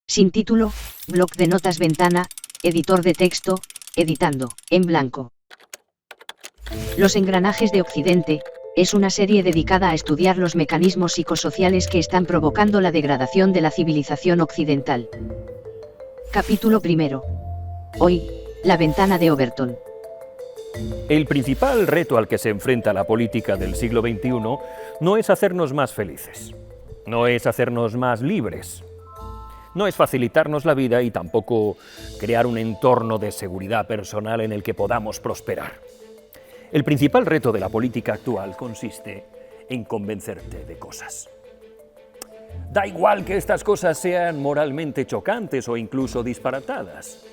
Sin título, bloc de notas ventana, editor de texto, editando, en blanco. Los engranajes de Occidente, es una serie dedicada a estudiar los mecanismos psicosociales que están provocando la degradación de la civilización occidental. Capítulo primero. Hoy, la ventana de Overton. El principal reto al que se enfrenta la política del siglo XXI no es hacernos más felices, no es hacernos más libres, no es facilitarnos la vida y tampoco crear un entorno de seguridad personal en el que podamos prosperar. El principal reto de la política actual consiste en convencerte de cosas. Da igual que estas cosas sean moralmente chocantes o incluso disparatadas.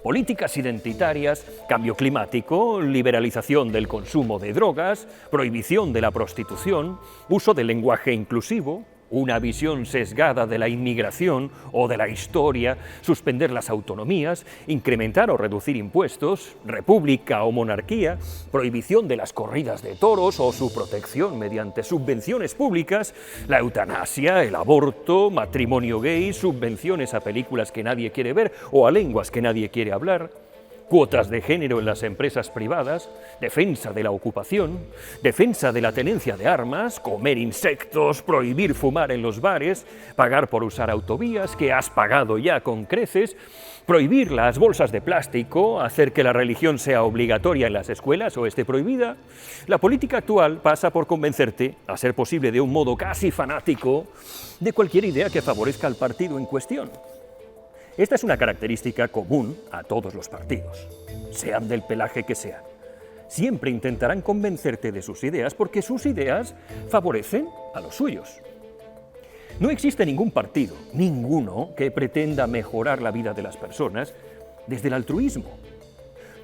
Políticas identitarias, cambio climático, liberalización del consumo de drogas, prohibición de la prostitución, uso del lenguaje inclusivo, una visión sesgada de la inmigración o de la historia, suspender las autonomías, incrementar o reducir impuestos, república o monarquía, prohibición de las corridas de toros o su protección mediante subvenciones públicas, la eutanasia, el aborto, matrimonio gay, subvenciones a películas que nadie quiere ver o a lenguas que nadie quiere hablar, cuotas de género en las empresas privadas, defensa de la ocupación, defensa de la tenencia de armas, comer insectos, prohibir fumar en los bares, pagar por usar autovías que has pagado ya con creces, prohibir las bolsas de plástico, hacer que la religión sea obligatoria en las escuelas o esté prohibida. La política actual pasa por convencerte, a ser posible de un modo casi fanático, de cualquier idea que favorezca al partido en cuestión. Esta es una característica común a todos los partidos, sean del pelaje que sean. Siempre intentarán convencerte de sus ideas porque sus ideas favorecen a los suyos. No existe ningún partido, ninguno, que pretenda mejorar la vida de las personas desde el altruismo.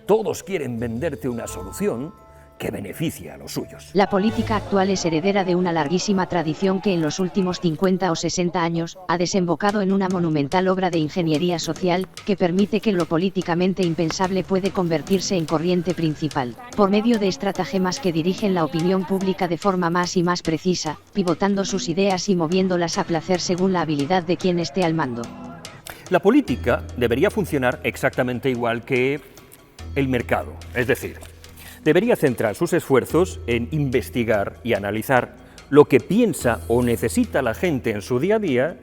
Todos quieren venderte una solución que beneficie a los suyos. La política actual es heredera de una larguísima tradición que en los últimos 50 o 60 años ha desembocado en una monumental obra de ingeniería social que permite que lo políticamente impensable puede convertirse en corriente principal, por medio de estratagemas que dirigen la opinión pública de forma más y más precisa, pivotando sus ideas y moviéndolas a placer según la habilidad de quien esté al mando. La política debería funcionar exactamente igual que el mercado, es decir, debería centrar sus esfuerzos en investigar y analizar lo que piensa o necesita la gente en su día a día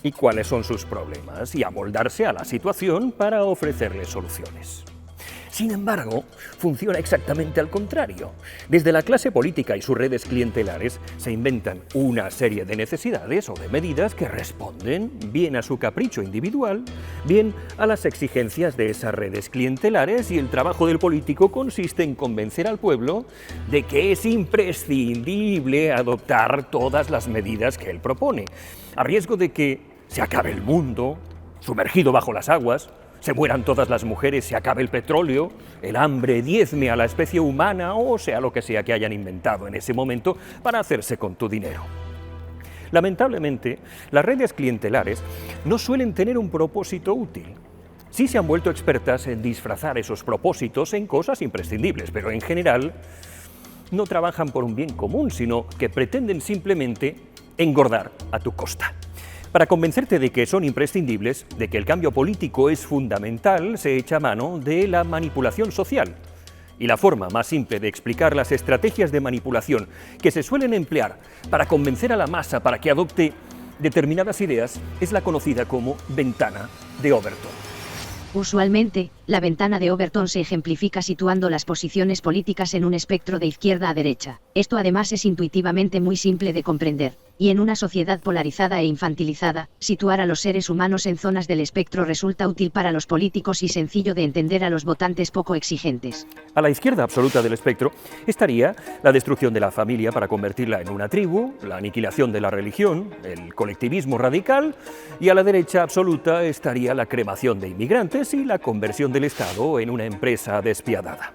y cuáles son sus problemas, y amoldarse a la situación para ofrecerles soluciones. Sin embargo, funciona exactamente al contrario. Desde la clase política y sus redes clientelares se inventan una serie de necesidades o de medidas que responden bien a su capricho individual, bien a las exigencias de esas redes clientelares, y el trabajo del político consiste en convencer al pueblo de que es imprescindible adoptar todas las medidas que él propone, a riesgo de que se acabe el mundo, sumergido bajo las aguas, se mueran todas las mujeres, se acabe el petróleo, el hambre diezme a la especie humana o sea lo que sea que hayan inventado en ese momento para hacerse con tu dinero. Lamentablemente, las redes clientelares no suelen tener un propósito útil. Sí se han vuelto expertas en disfrazar esos propósitos en cosas imprescindibles, pero en general no trabajan por un bien común, sino que pretenden simplemente engordar a tu costa. Para convencerte de que son imprescindibles, de que el cambio político es fundamental, se echa mano de la manipulación social. Y la forma más simple de explicar las estrategias de manipulación que se suelen emplear para convencer a la masa para que adopte determinadas ideas es la conocida como ventana de Overton. Usualmente, la ventana de Overton se ejemplifica situando las posiciones políticas en un espectro de izquierda a derecha. Esto además es intuitivamente muy simple de comprender, y en una sociedad polarizada e infantilizada, situar a los seres humanos en zonas del espectro resulta útil para los políticos y sencillo de entender a los votantes poco exigentes. A la izquierda absoluta del espectro estaría la destrucción de la familia para convertirla en una tribu, la aniquilación de la religión, el colectivismo radical, y a la derecha absoluta estaría la cremación de inmigrantes y la conversión del Estado en una empresa despiadada.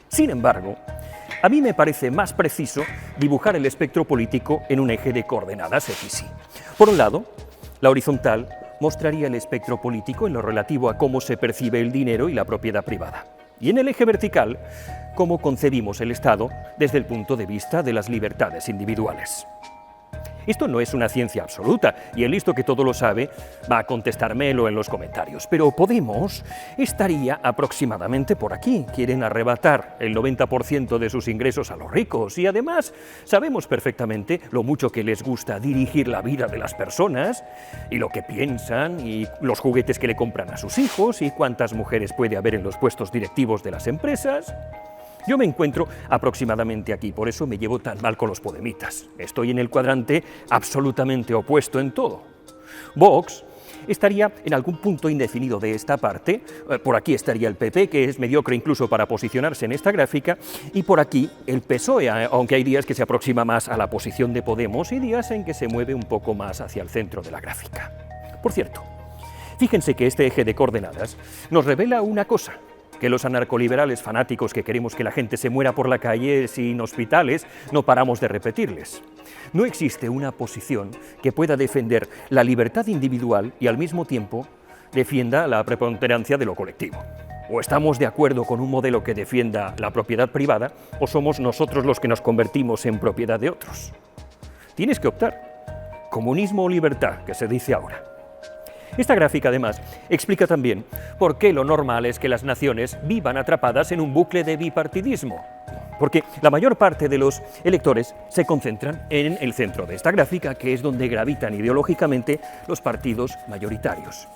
Sin embargo, a mí me parece más preciso dibujar el espectro político en un eje de coordenadas X y Y. Por un lado, la horizontal mostraría el espectro político en lo relativo a cómo se percibe el dinero y la propiedad privada. Y en el eje vertical, cómo concebimos el Estado desde el punto de vista de las libertades individuales. Esto no es una ciencia absoluta, y el listo que todo lo sabe va a contestármelo en los comentarios. Pero Podemos estaría aproximadamente por aquí. Quieren arrebatar el 90% de sus ingresos a los ricos, y además sabemos perfectamente lo mucho que les gusta dirigir la vida de las personas, y lo que piensan, y los juguetes que le compran a sus hijos, y cuántas mujeres puede haber en los puestos directivos de las empresas. Yo me encuentro aproximadamente aquí, por eso me llevo tan mal con los podemitas. Estoy en el cuadrante absolutamente opuesto en todo. Vox estaría en algún punto indefinido de esta parte. Por aquí estaría el PP, que es mediocre incluso para posicionarse en esta gráfica, y por aquí el PSOE, aunque hay días que se aproxima más a la posición de Podemos y días en que se mueve un poco más hacia el centro de la gráfica. Por cierto, fíjense que este eje de coordenadas nos revela una cosa, que los anarcoliberales fanáticos que queremos que la gente se muera por la calle sin hospitales no paramos de repetirles. No existe una posición que pueda defender la libertad individual y al mismo tiempo defienda la preponderancia de lo colectivo. O estamos de acuerdo con un modelo que defienda la propiedad privada, o somos nosotros los que nos convertimos en propiedad de otros. Tienes que optar. Comunismo o libertad, que se dice ahora. Esta gráfica, además, explica también por qué lo normal es que las naciones vivan atrapadas en un bucle de bipartidismo. Porque la mayor parte de los electores se concentran en el centro de esta gráfica, que es donde gravitan ideológicamente los partidos mayoritarios.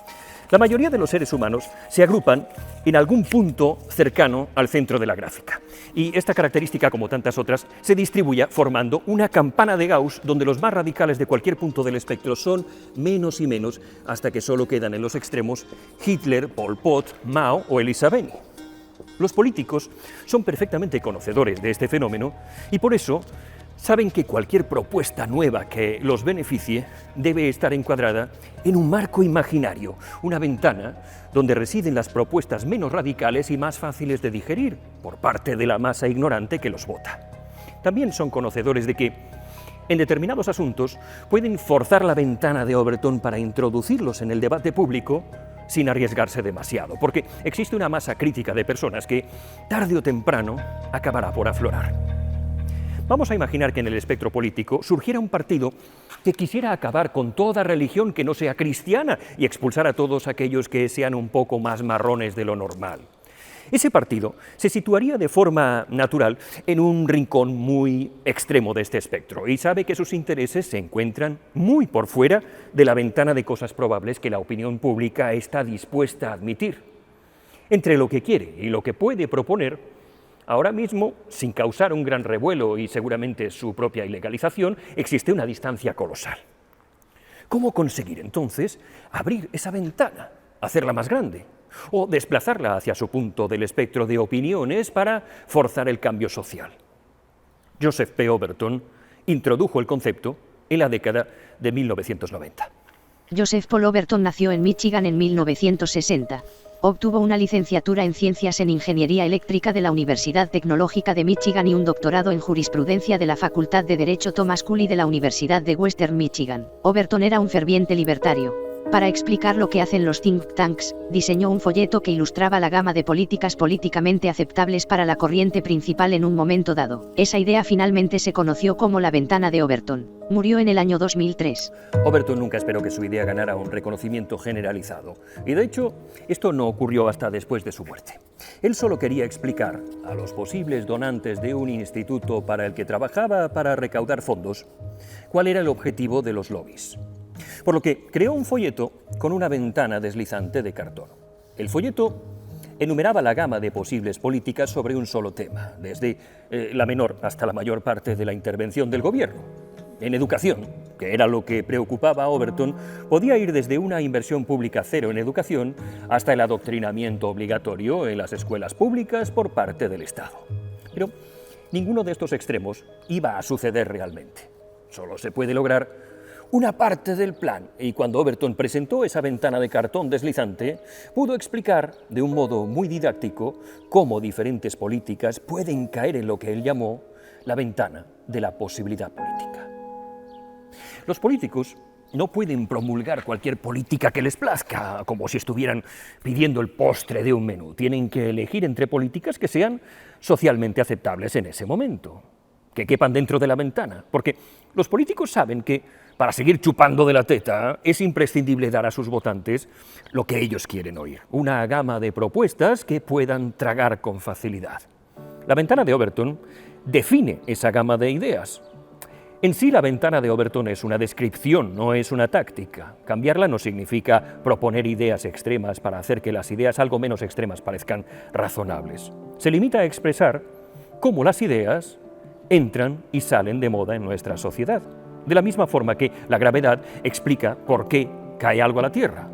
La mayoría de los seres humanos se agrupan en algún punto cercano al centro de la gráfica. Y esta característica, como tantas otras, se distribuye formando una campana de Gauss donde los más radicales de cualquier punto del espectro son menos y menos hasta que solo quedan en los extremos Hitler, Pol Pot, Mao o Elisa Beni. Los políticos son perfectamente conocedores de este fenómeno y por eso saben que cualquier propuesta nueva que los beneficie debe estar encuadrada en un marco imaginario, una ventana donde residen las propuestas menos radicales y más fáciles de digerir por parte de la masa ignorante que los vota. También son conocedores de que en determinados asuntos pueden forzar la ventana de Overton para introducirlos en el debate público sin arriesgarse demasiado, porque existe una masa crítica de personas que, tarde o temprano, acabará por aflorar. Vamos a imaginar que en el espectro político surgiera un partido que quisiera acabar con toda religión que no sea cristiana y expulsar a todos aquellos que sean un poco más marrones de lo normal. Ese partido se situaría de forma natural en un rincón muy extremo de este espectro y sabe que sus intereses se encuentran muy por fuera de la ventana de cosas probables que la opinión pública está dispuesta a admitir. Entre lo que quiere y lo que puede proponer, ahora mismo, sin causar un gran revuelo y seguramente su propia ilegalización, existe una distancia colosal. ¿Cómo conseguir entonces abrir esa ventana, hacerla más grande o desplazarla hacia su punto del espectro de opiniones para forzar el cambio social? Joseph P. Overton introdujo el concepto en la década de 1990. Joseph Paul Overton nació en Michigan en 1960. Obtuvo una licenciatura en Ciencias en Ingeniería Eléctrica de la Universidad Tecnológica de Michigan y un doctorado en Jurisprudencia de la Facultad de Derecho Thomas Cooley de la Universidad de Western Michigan. Overton era un ferviente libertario. Para explicar lo que hacen los think tanks, diseñó un folleto que ilustraba la gama de políticas políticamente aceptables para la corriente principal en un momento dado. Esa idea finalmente se conoció como la ventana de Overton. Murió en el año 2003. Overton nunca esperó que su idea ganara un reconocimiento generalizado. Y de hecho, esto no ocurrió hasta después de su muerte. Él solo quería explicar a los posibles donantes de un instituto para el que trabajaba para recaudar fondos cuál era el objetivo de los lobbies. Por lo que creó un folleto con una ventana deslizante de cartón. El folleto enumeraba la gama de posibles políticas sobre un solo tema, desde la menor hasta la mayor parte de la intervención del gobierno. En educación, que era lo que preocupaba a Overton, podía ir desde una inversión pública cero en educación hasta el adoctrinamiento obligatorio en las escuelas públicas por parte del Estado. Pero ninguno de estos extremos iba a suceder realmente. Solo se puede lograr una parte del plan, y cuando Overton presentó esa ventana de cartón deslizante, pudo explicar de un modo muy didáctico cómo diferentes políticas pueden caer en lo que él llamó la ventana de la posibilidad política. Los políticos no pueden promulgar cualquier política que les plazca, como si estuvieran pidiendo el postre de un menú. Tienen que elegir entre políticas que sean socialmente aceptables en ese momento, que quepan dentro de la ventana, porque los políticos saben que para seguir chupando de la teta, es imprescindible dar a sus votantes lo que ellos quieren oír, una gama de propuestas que puedan tragar con facilidad. La ventana de Overton define esa gama de ideas. En sí, la ventana de Overton es una descripción, no es una táctica. Cambiarla no significa proponer ideas extremas para hacer que las ideas algo menos extremas parezcan razonables. Se limita a expresar cómo las ideas entran y salen de moda en nuestra sociedad, de la misma forma que la gravedad explica por qué cae algo a la Tierra.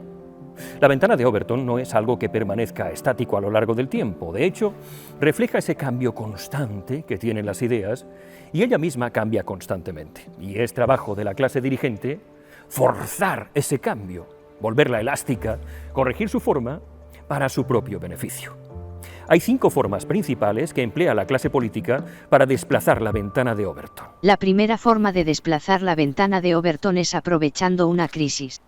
La ventana de Overton no es algo que permanezca estático a lo largo del tiempo. De hecho, refleja ese cambio constante que tienen las ideas y ella misma cambia constantemente. Y es trabajo de la clase dirigente forzar ese cambio, volverla elástica, corregir su forma para su propio beneficio. Hay 5 formas principales que emplea la clase política para desplazar la ventana de Overton. La primera forma de desplazar la ventana de Overton es aprovechando una crisis.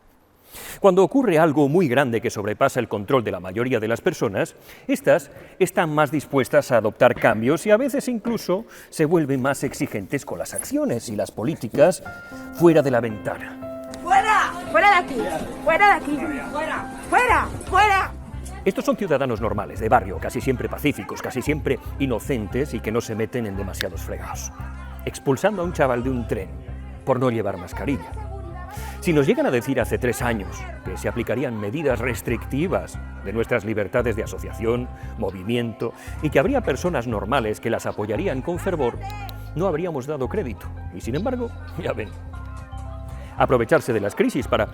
Cuando ocurre algo muy grande que sobrepasa el control de la mayoría de las personas, estas están más dispuestas a adoptar cambios y a veces incluso se vuelven más exigentes con las acciones y las políticas fuera de la ventana. ¡Fuera! ¡Fuera de aquí! ¡Fuera de aquí! ¡Fuera! ¡Fuera! ¡Fuera! Estos son ciudadanos normales, de barrio, casi siempre pacíficos, casi siempre inocentes y que no se meten en demasiados fregados. Expulsando a un chaval de un tren por no llevar mascarilla. Si nos llegan a decir hace 3 años que se aplicarían medidas restrictivas de nuestras libertades de asociación, movimiento y que habría personas normales que las apoyarían con fervor, no habríamos dado crédito. Y sin embargo, ya ven, aprovecharse de las crisis para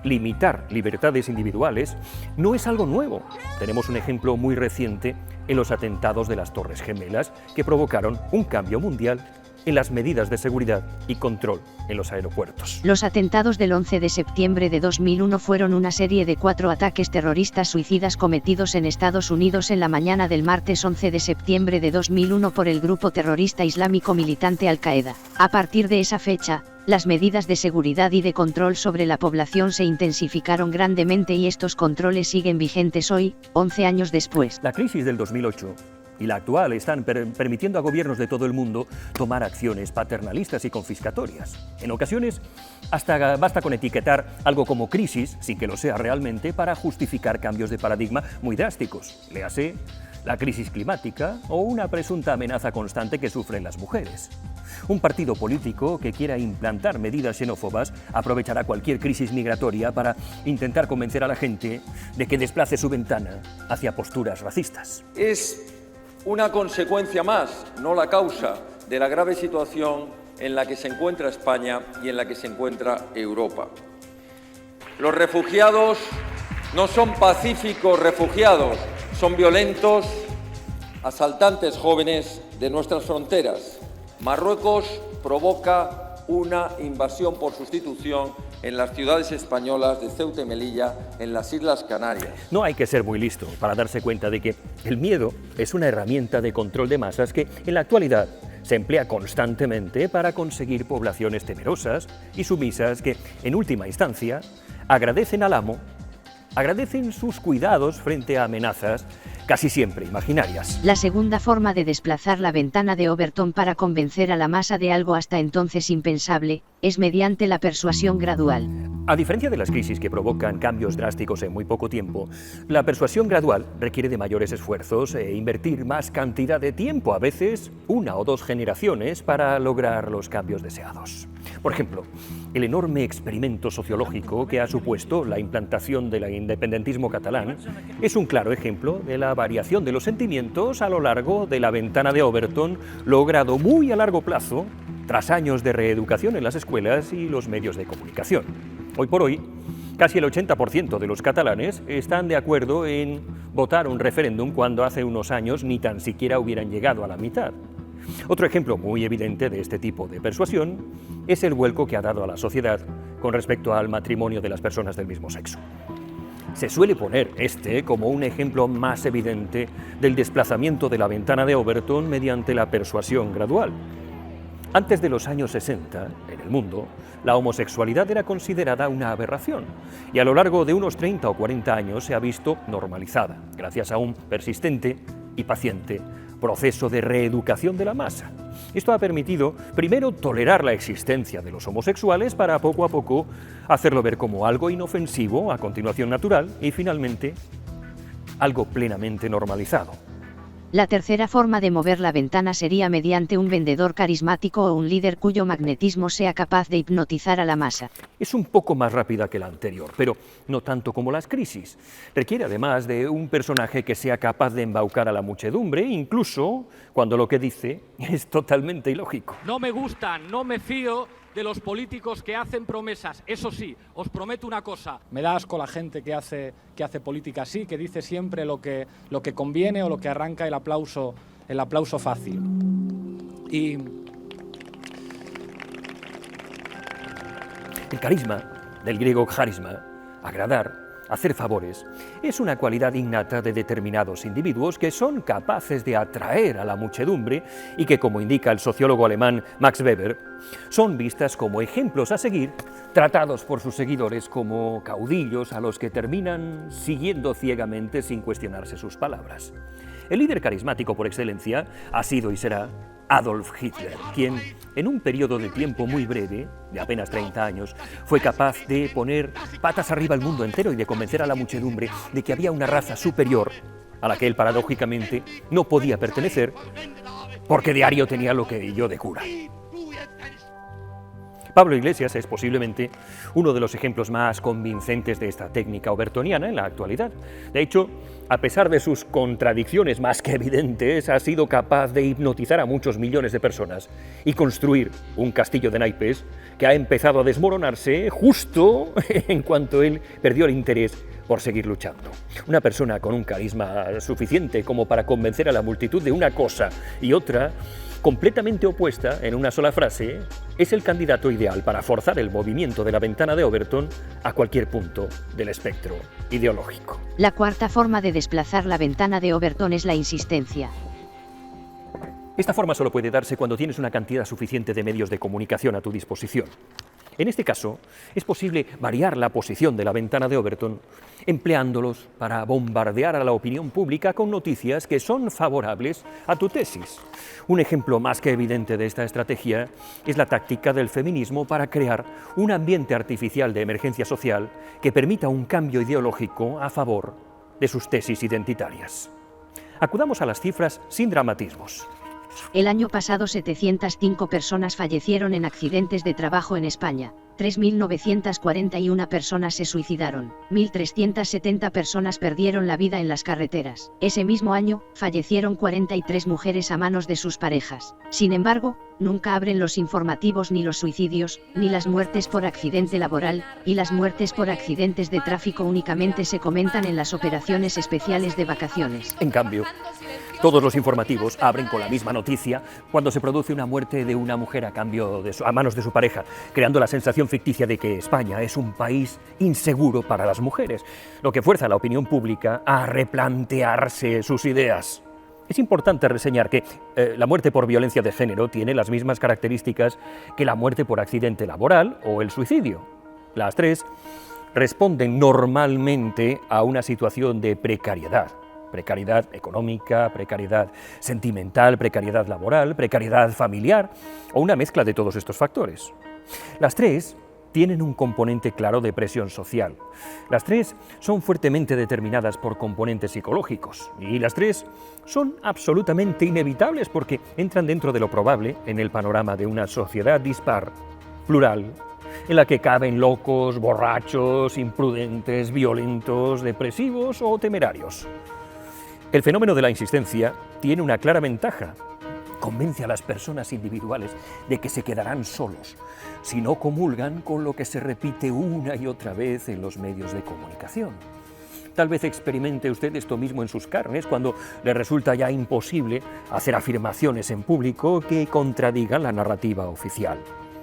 limitar libertades individuales no es algo nuevo. Tenemos un ejemplo muy reciente en los atentados de las Torres Gemelas que provocaron un cambio mundial en las medidas de seguridad y control en los aeropuertos. Los atentados del 11 de septiembre de 2001 fueron una serie de 4 ataques terroristas suicidas cometidos en Estados Unidos en la mañana del martes 11 de septiembre de 2001 por el grupo terrorista islámico militante Al-Qaeda. A partir de esa fecha, las medidas de seguridad y de control sobre la población se intensificaron grandemente y estos controles siguen vigentes hoy, 11 años después. La crisis del 2008 y la actual están permitiendo a gobiernos de todo el mundo tomar acciones paternalistas y confiscatorias. En ocasiones, hasta basta con etiquetar algo como crisis, sin que lo sea realmente, para justificar cambios de paradigma muy drásticos. Léase la crisis climática o una presunta amenaza constante que sufren las mujeres. Un partido político que quiera implantar medidas xenófobas aprovechará cualquier crisis migratoria para intentar convencer a la gente de que desplace su ventana hacia posturas racistas. Es una consecuencia más, no la causa, de la grave situación en la que se encuentra España y en la que se encuentra Europa. Los refugiados no son pacíficos refugiados, son violentos asaltantes jóvenes de nuestras fronteras. Marruecos provoca una invasión por sustitución en las ciudades españolas de Ceuta y Melilla, en las Islas Canarias. No hay que ser muy listo para darse cuenta de que el miedo es una herramienta de control de masas que en la actualidad se emplea constantemente para conseguir poblaciones temerosas y sumisas que, en última instancia, agradecen al amo, agradecen sus cuidados frente a amenazas casi siempre imaginarias. La segunda forma de desplazar la ventana de Overton para convencer a la masa de algo hasta entonces impensable, es mediante la persuasión gradual. A diferencia de las crisis que provocan cambios drásticos en muy poco tiempo, la persuasión gradual requiere de mayores esfuerzos e invertir más cantidad de tiempo, a veces 1 o 2 generaciones, para lograr los cambios deseados. Por ejemplo, el enorme experimento sociológico que ha supuesto la implantación del independentismo catalán es un claro ejemplo de la variación de los sentimientos a lo largo de la ventana de Overton, logrado muy a largo plazo, tras años de reeducación en las escuelas y los medios de comunicación. Hoy por hoy, casi el 80% de los catalanes están de acuerdo en votar un referéndum cuando hace unos años ni tan siquiera hubieran llegado a la mitad. Otro ejemplo muy evidente de este tipo de persuasión es el vuelco que ha dado a la sociedad con respecto al matrimonio de las personas del mismo sexo. Se suele poner este como un ejemplo más evidente del desplazamiento de la ventana de Overton mediante la persuasión gradual. Antes de los años 60, en el mundo, la homosexualidad era considerada una aberración y a lo largo de unos 30 o 40 años se ha visto normalizada, gracias a un persistente y paciente proceso de reeducación de la masa. Esto ha permitido, primero, tolerar la existencia de los homosexuales para poco a poco hacerlo ver como algo inofensivo, a continuación natural y finalmente algo plenamente normalizado. La tercera forma de mover la ventana sería mediante un vendedor carismático o un líder cuyo magnetismo sea capaz de hipnotizar a la masa. Es un poco más rápida que la anterior, pero no tanto como las crisis. Requiere además de un personaje que sea capaz de embaucar a la muchedumbre, incluso cuando lo que dice es totalmente ilógico. No me gustan, no me fío de los políticos que hacen promesas. Eso sí, os prometo una cosa. Me da asco la gente que hace política así, que dice siempre lo que conviene o lo que arranca el aplauso fácil. Y el carisma, del griego charisma, agradar, hacer favores, es una cualidad innata de determinados individuos que son capaces de atraer a la muchedumbre y que, como indica el sociólogo alemán Max Weber, son vistas como ejemplos a seguir, tratados por sus seguidores como caudillos a los que terminan siguiendo ciegamente sin cuestionarse sus palabras. El líder carismático por excelencia ha sido y será Adolf Hitler, quien en un periodo de tiempo muy breve, de apenas 30 años, fue capaz de poner patas arriba al mundo entero y de convencer a la muchedumbre de que había una raza superior a la que él paradójicamente no podía pertenecer porque diario tenía lo que yo de cura. Pablo Iglesias es posiblemente uno de los ejemplos más convincentes de esta técnica obertoniana en la actualidad. De hecho, a pesar de sus contradicciones más que evidentes, ha sido capaz de hipnotizar a muchos millones de personas y construir un castillo de naipes que ha empezado a desmoronarse justo en cuanto él perdió el interés por seguir luchando. Una persona con un carisma suficiente como para convencer a la multitud de una cosa y otra, completamente opuesta en una sola frase, es el candidato ideal para forzar el movimiento de la ventana de Overton a cualquier punto del espectro ideológico. La cuarta forma de desplazar la ventana de Overton es la insistencia. Esta forma solo puede darse cuando tienes una cantidad suficiente de medios de comunicación a tu disposición. En este caso, es posible variar la posición de la ventana de Overton empleándolos para bombardear a la opinión pública con noticias que son favorables a tu tesis. Un ejemplo más que evidente de esta estrategia es la táctica del feminismo para crear un ambiente artificial de emergencia social que permita un cambio ideológico a favor de sus tesis identitarias. Acudamos a las cifras sin dramatismos. El año pasado 705 personas fallecieron en accidentes de trabajo en España, 3.941 personas se suicidaron, 1.370 personas perdieron la vida en las carreteras. Ese mismo año, fallecieron 43 mujeres a manos de sus parejas. Sin embargo, nunca abren los informativos ni los suicidios, ni las muertes por accidente laboral, y las muertes por accidentes de tráfico únicamente se comentan en las operaciones especiales de vacaciones. En cambio, todos los informativos abren con la misma noticia cuando se produce una muerte de una mujer a manos de su pareja, creando la sensación ficticia de que España es un país inseguro para las mujeres, lo que fuerza a la opinión pública a replantearse sus ideas. Es importante reseñar que la muerte por violencia de género tiene las mismas características que la muerte por accidente laboral o el suicidio. Las tres responden normalmente a una situación de precariedad. Precariedad económica, precariedad sentimental, precariedad laboral, precariedad familiar o una mezcla de todos estos factores. Las tres tienen un componente claro de presión social. Las tres son fuertemente determinadas por componentes psicológicos y las tres son absolutamente inevitables porque entran dentro de lo probable en el panorama de una sociedad dispar, plural, en la que caben locos, borrachos, imprudentes, violentos, depresivos o temerarios. El fenómeno de la insistencia tiene una clara ventaja. Convence a las personas individuales de que se quedarán solos si no comulgan con lo que se repite una y otra vez en los medios de comunicación. Tal vez experimente usted esto mismo en sus carnes cuando le resulta ya imposible hacer afirmaciones en público que contradigan la narrativa oficial.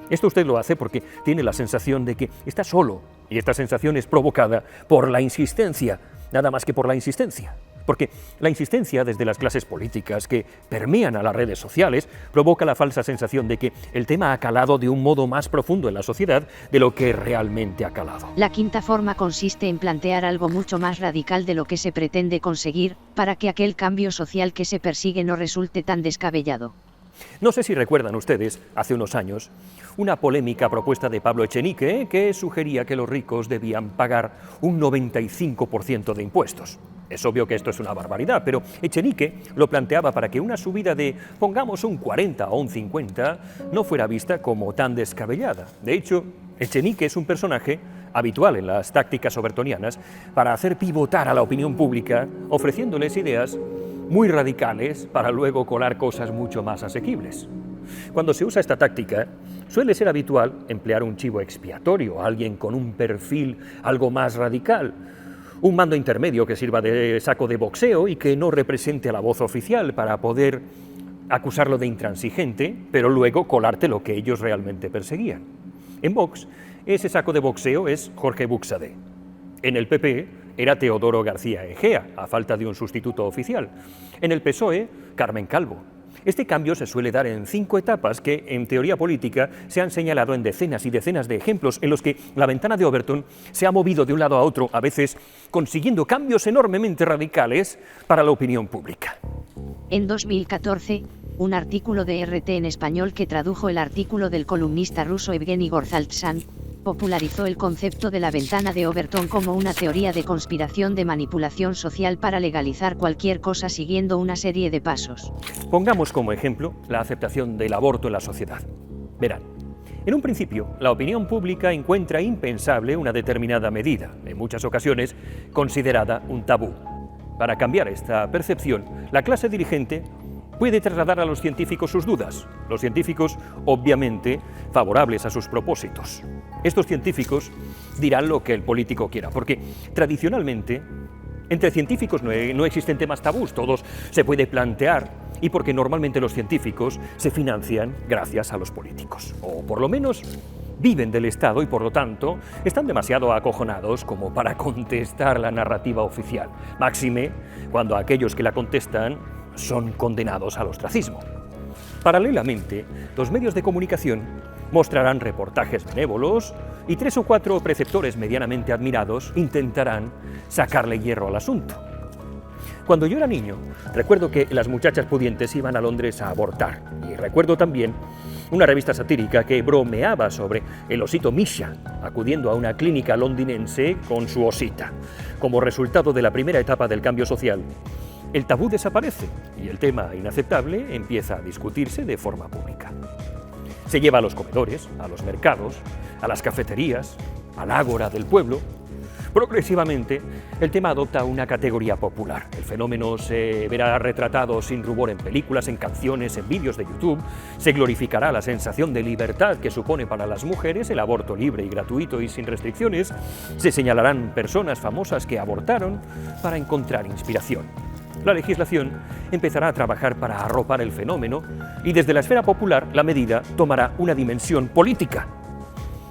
Esto usted lo hace porque tiene la sensación de que está solo y esta sensación es provocada por la insistencia, nada más que por la insistencia. Porque la insistencia desde las clases políticas que permean a las redes sociales provoca la falsa sensación de que el tema ha calado de un modo más profundo en la sociedad de lo que realmente ha calado. La quinta forma consiste en plantear algo mucho más radical de lo que se pretende conseguir, para que aquel cambio social que se persigue no resulte tan descabellado. No sé si recuerdan ustedes, hace unos años, una polémica propuesta de Pablo Echenique que sugería que los ricos debían pagar un 95% de impuestos. Es obvio que esto es una barbaridad, pero Echenique lo planteaba para que una subida de, pongamos, un 40 o un 50 no fuera vista como tan descabellada. De hecho, Echenique es un personaje habitual en las tácticas overtonianas para hacer pivotar a la opinión pública, ofreciéndoles ideas muy radicales para luego colar cosas mucho más asequibles. Cuando se usa esta táctica, suele ser habitual emplear un chivo expiatorio, alguien con un perfil algo más radical, un mando intermedio que sirva de saco de boxeo y que no represente a la voz oficial para poder acusarlo de intransigente, pero luego colarte lo que ellos realmente perseguían. En Vox, ese saco de boxeo es Jorge Buxadé. En el PP era Teodoro García Egea, a falta de un sustituto oficial. En el PSOE, Carmen Calvo. Este cambio se suele dar en 5 etapas que, en teoría política, se han señalado en decenas y decenas de ejemplos en los que la ventana de Overton se ha movido de un lado a otro, a veces consiguiendo cambios enormemente radicales para la opinión pública. En 2014, un artículo de RT en español que tradujo el artículo del columnista ruso Evgeny Gorzaltsan, popularizó el concepto de la ventana de Overton como una teoría de conspiración de manipulación social para legalizar cualquier cosa siguiendo una serie de pasos. Pongamos como ejemplo la aceptación del aborto en la sociedad. Verán, en un principio, la opinión pública encuentra impensable una determinada medida, en muchas ocasiones considerada un tabú. Para cambiar esta percepción, la clase dirigente puede trasladar a los científicos sus dudas, los científicos, obviamente, favorables a sus propósitos. Estos científicos dirán lo que el político quiera, porque tradicionalmente entre científicos no existen temas tabús, todos se puede plantear, y porque normalmente los científicos se financian gracias a los políticos, o por lo menos viven del Estado y por lo tanto están demasiado acojonados como para contestar la narrativa oficial, máxime cuando aquellos que la contestan son condenados al ostracismo. Paralelamente, los medios de comunicación mostrarán reportajes benévolos y 3 o 4 preceptores medianamente admirados intentarán sacarle hierro al asunto. Cuando yo era niño, recuerdo que las muchachas pudientes iban a Londres a abortar, y recuerdo también una revista satírica que bromeaba sobre el osito Misha, acudiendo a una clínica londinense con su osita. Como resultado de la primera etapa del cambio social, el tabú desaparece y el tema inaceptable empieza a discutirse de forma pública. Se lleva a los comedores, a los mercados, a las cafeterías, al ágora del pueblo. Progresivamente, el tema adopta una categoría popular. El fenómeno se verá retratado sin rubor en películas, en canciones, en vídeos de YouTube. Se glorificará la sensación de libertad que supone para las mujeres el aborto libre y gratuito y sin restricciones. Se señalarán personas famosas que abortaron para encontrar inspiración. La legislación empezará a trabajar para arropar el fenómeno y desde la esfera popular la medida tomará una dimensión política.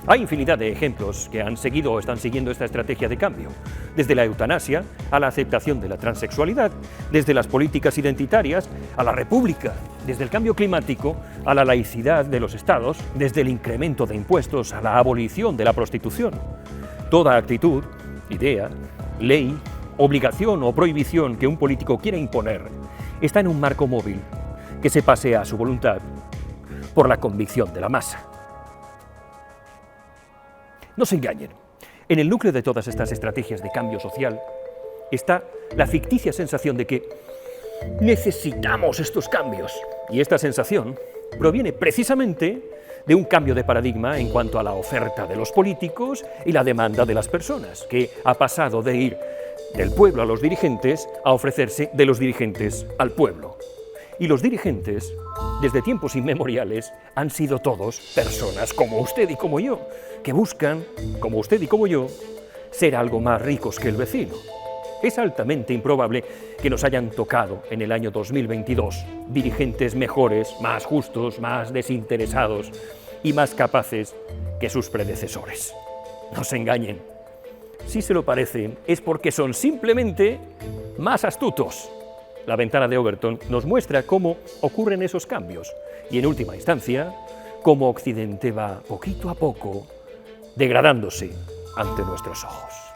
Hay infinidad de ejemplos que han seguido o están siguiendo esta estrategia de cambio, desde la eutanasia a la aceptación de la transexualidad, desde las políticas identitarias a la república, desde el cambio climático a la laicidad de los estados, desde el incremento de impuestos a la abolición de la prostitución. Toda actitud, idea, ley, obligación o prohibición que un político quiera imponer está en un marco móvil que se pasea a su voluntad por la convicción de la masa. No se engañen, en el núcleo de todas estas estrategias de cambio social está la ficticia sensación de que necesitamos estos cambios. Y esta sensación proviene precisamente de un cambio de paradigma en cuanto a la oferta de los políticos y la demanda de las personas, que ha pasado de ir del pueblo a los dirigentes a ofrecerse de los dirigentes al pueblo. Y los dirigentes, desde tiempos inmemoriales, han sido todos personas como usted y como yo, que buscan, como usted y como yo, ser algo más ricos que el vecino. Es altamente improbable que nos hayan tocado en el año 2022 dirigentes mejores, más justos, más desinteresados y más capaces que sus predecesores. No se engañen. Si se lo parecen, es porque son simplemente más astutos. La ventana de Overton nos muestra cómo ocurren esos cambios y, en última instancia, cómo Occidente va poquito a poco degradándose ante nuestros ojos.